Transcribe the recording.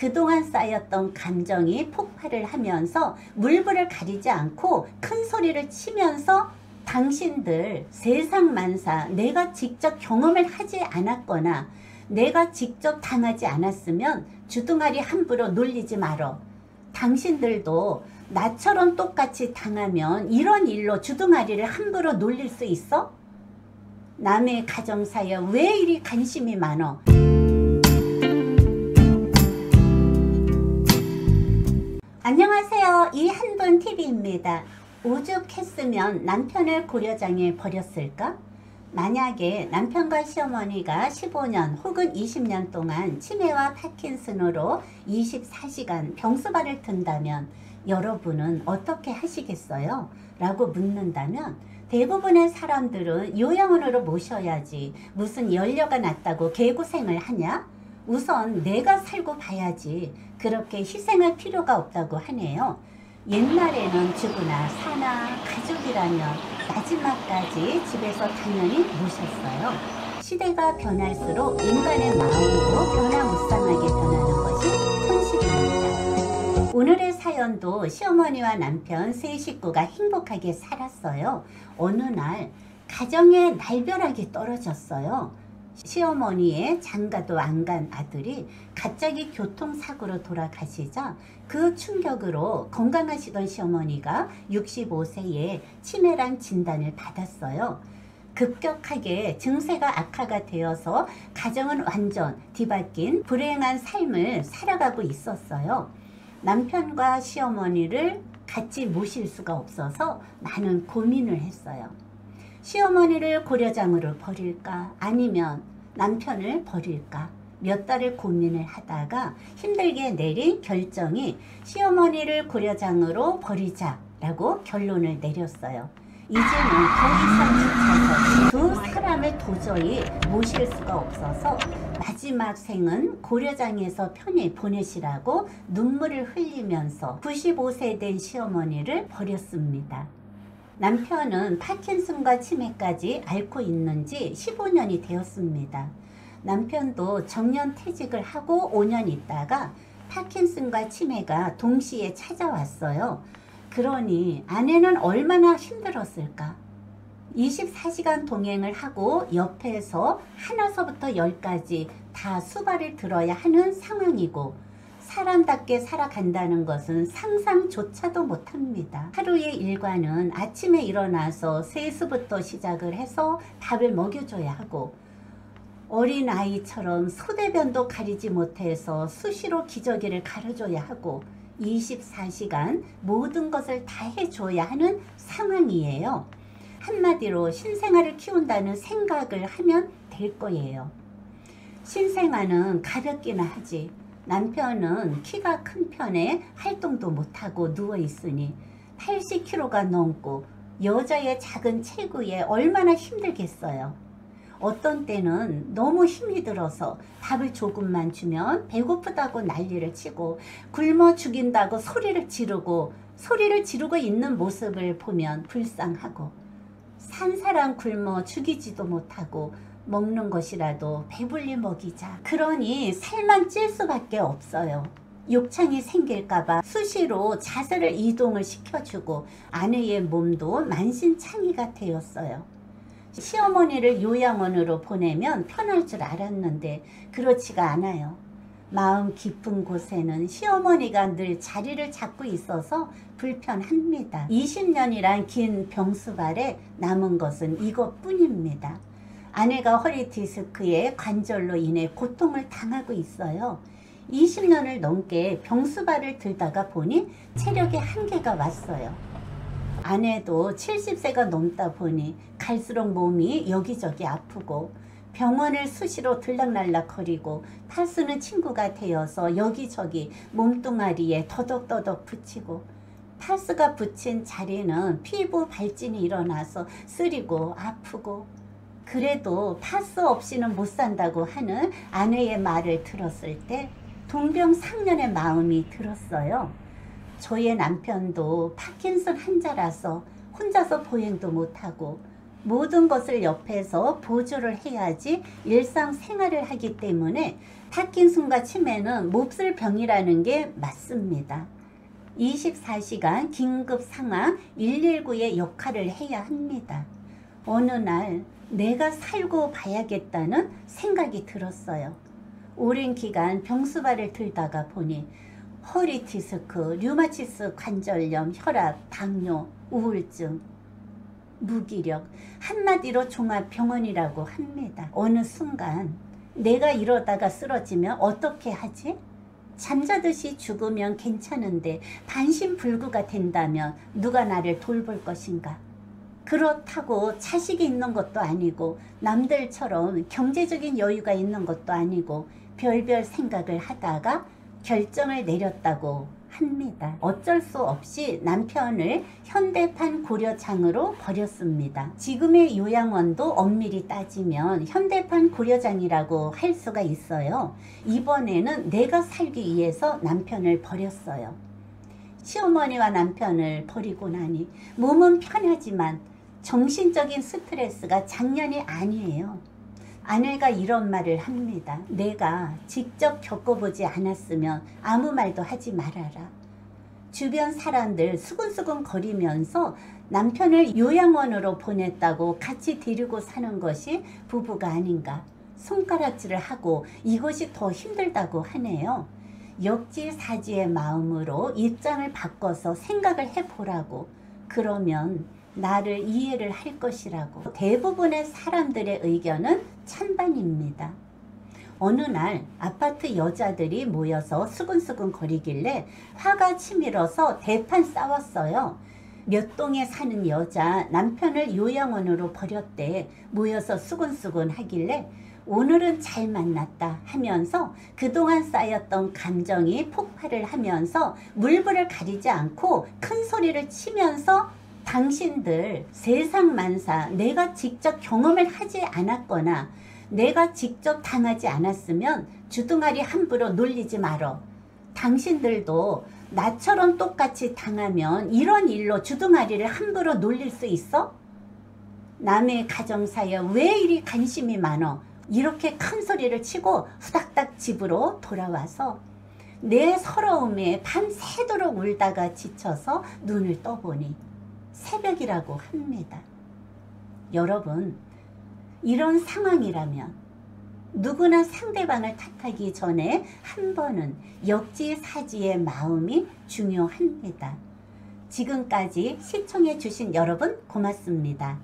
그동안 쌓였던 감정이 폭발을 하면서 물불을 가리지 않고 큰 소리를 치면서 당신들 세상 만사 내가 직접 경험을 하지 않았거나 내가 직접 당하지 않았으면 주둥아리 함부로 놀리지 말어. 당신들도 나처럼 똑같이 당하면 이런 일로 주둥아리를 함부로 놀릴 수 있어? 남의 가정사에 왜 이리 관심이 많어? 안녕하세요. 이한돈TV입니다. 오죽했으면 남편을 고려장에 버렸을까? 만약에 남편과 시어머니가 15년 혹은 20년 동안 치매와 파킨슨으로 24시간 병수발을 든다면 여러분은 어떻게 하시겠어요? 라고 묻는다면 대부분의 사람들은 요양원으로 모셔야지 무슨 연려가 났다고 개고생을 하냐? 우선 내가 살고 봐야지 그렇게 희생할 필요가 없다고 하네요. 옛날에는 죽으나 사나 가족이라면 마지막까지 집에서 당연히 모셨어요. 시대가 변할수록 인간의 마음도 변화무쌍하게 변하는 것이 현실입니다. 오늘의 사연도 시어머니와 남편 세 식구가 행복하게 살았어요. 어느 날 가정에 날벼락이 떨어졌어요. 시어머니의 장가도 안 간 아들이 갑자기 교통사고로 돌아가시자 그 충격으로 건강하시던 시어머니가 65세에 치매란 진단을 받았어요. 급격하게 증세가 악화가 되어서 가정은 완전 뒤바뀐 불행한 삶을 살아가고 있었어요. 남편과 시어머니를 같이 모실 수가 없어서 많은 고민을 했어요. 시어머니를 고려장으로 버릴까 아니면 남편을 버릴까 몇 달을 고민을 하다가 힘들게 내린 결정이 시어머니를 고려장으로 버리자라고 결론을 내렸어요. 이제는 더 이상 두 사람을 도저히 모실 수가 없어서 마지막 생은 고려장에서 편히 보내시라고 눈물을 흘리면서 95세 된 시어머니를 버렸습니다. 남편은 파킨슨과 치매까지 앓고 있는지 15년이 되었습니다. 남편도 정년퇴직을 하고 5년 있다가 파킨슨과 치매가 동시에 찾아왔어요. 그러니 아내는 얼마나 힘들었을까? 24시간 동행을 하고 옆에서 하나서부터 열까지 다 수발을 들어야 하는 상황이고 사람답게 살아간다는 것은 상상조차도 못합니다. 하루의 일과는 아침에 일어나서 세수부터 시작을 해서 밥을 먹여줘야 하고 어린아이처럼 소대변도 가리지 못해서 수시로 기저귀를 갈아줘야 하고 24시간 모든 것을 다 해줘야 하는 상황이에요. 한마디로 신생아를 키운다는 생각을 하면 될 거예요. 신생아는 가볍기나 하지 남편은 키가 큰 편에 활동도 못하고 누워있으니 80kg가 넘고 여자의 작은 체구에 얼마나 힘들겠어요. 어떤 때는 너무 힘이 들어서 밥을 조금만 주면 배고프다고 난리를 치고 굶어 죽인다고 소리를 지르고 있는 모습을 보면 불쌍하고 산 사람 굶어 죽이지도 못하고 먹는 것이라도 배불리 먹이자. 그러니 살만 찔 수밖에 없어요. 욕창이 생길까봐 수시로 자세를 이동을 시켜주고 아내의 몸도 만신창이가 되었어요. 시어머니를 요양원으로 보내면 편할 줄 알았는데 그렇지가 않아요. 마음 깊은 곳에는 시어머니가 늘 자리를 잡고 있어서 불편합니다. 20년이란 긴 병수발에 남은 것은 이것뿐입니다. 아내가 허리 디스크에 관절로 인해 고통을 당하고 있어요. 20년을 넘게 병수발을 들다가 보니 체력의 한계가 왔어요. 아내도 70세가 넘다 보니 갈수록 몸이 여기저기 아프고 병원을 수시로 들락날락거리고 파스는 친구가 되어서 여기저기 몸뚱아리에 더덕더덕 붙이고 파스가 붙인 자리는 피부 발진이 일어나서 쓰리고 아프고 그래도 파스 없이는 못 산다고 하는 아내의 말을 들었을 때 동병상련의 마음이 들었어요. 저의 남편도 파킨슨 환자라서 혼자서 보행도 못하고 모든 것을 옆에서 보조를 해야지 일상생활을 하기 때문에 파킨슨과 치매는 몹쓸 병이라는 게 맞습니다. 24시간 긴급 상황 119의 역할을 해야 합니다. 어느 날 내가 살고 봐야겠다는 생각이 들었어요. 오랜 기간 병수발을 들다가 보니 허리 디스크, 류마티스 관절염, 혈압, 당뇨, 우울증, 무기력, 한마디로 종합병원이라고 합니다. 어느 순간 내가 이러다가 쓰러지면 어떻게 하지? 잠자듯이 죽으면 괜찮은데 반신불구가 된다면 누가 나를 돌볼 것인가? 그렇다고 자식이 있는 것도 아니고 남들처럼 경제적인 여유가 있는 것도 아니고 별별 생각을 하다가 결정을 내렸다고 합니다. 어쩔 수 없이 남편을 현대판 고려장으로 버렸습니다. 지금의 요양원도 엄밀히 따지면 현대판 고려장이라고 할 수가 있어요. 이번에는 내가 살기 위해서 남편을 버렸어요. 시어머니와 남편을 버리고 나니 몸은 편하지만 정신적인 스트레스가 장난이 아니에요. 아내가 이런 말을 합니다. 내가 직접 겪어보지 않았으면 아무 말도 하지 말아라. 주변 사람들 수근수근 거리면서 남편을 요양원으로 보냈다고 같이 데리고 사는 것이 부부가 아닌가. 손가락질을 하고 이것이 더 힘들다고 하네요. 역지사지의 마음으로 입장을 바꿔서 생각을 해보라고. 그러면 나를 이해를 할 것이라고. 대부분의 사람들의 의견은 찬반입니다. 어느 날 아파트 여자들이 모여서 수근수근 거리길래 화가 치밀어서 대판 싸웠어요. 몇 동에 사는 여자 남편을 요양원으로 버렸대. 모여서 수근수근 하길래 오늘은 잘 만났다 하면서 그동안 쌓였던 감정이 폭발을 하면서 물불을 가리지 않고 큰 소리를 치면서 당신들 세상 만사 내가 직접 경험을 하지 않았거나 내가 직접 당하지 않았으면 주둥아리 함부로 놀리지 말어. 당신들도 나처럼 똑같이 당하면 이런 일로 주둥아리를 함부로 놀릴 수 있어? 남의 가정사에 왜 이리 관심이 많어? 이렇게 큰 소리를 치고 후닥닥 집으로 돌아와서 내 서러움에 밤새도록 울다가 지쳐서 눈을 떠보니 새벽이라고 합니다. 여러분, 이런 상황이라면 누구나 상대방을 탓하기 전에 한 번은 역지사지의 마음이 중요합니다. 지금까지 시청해 주신 여러분 고맙습니다.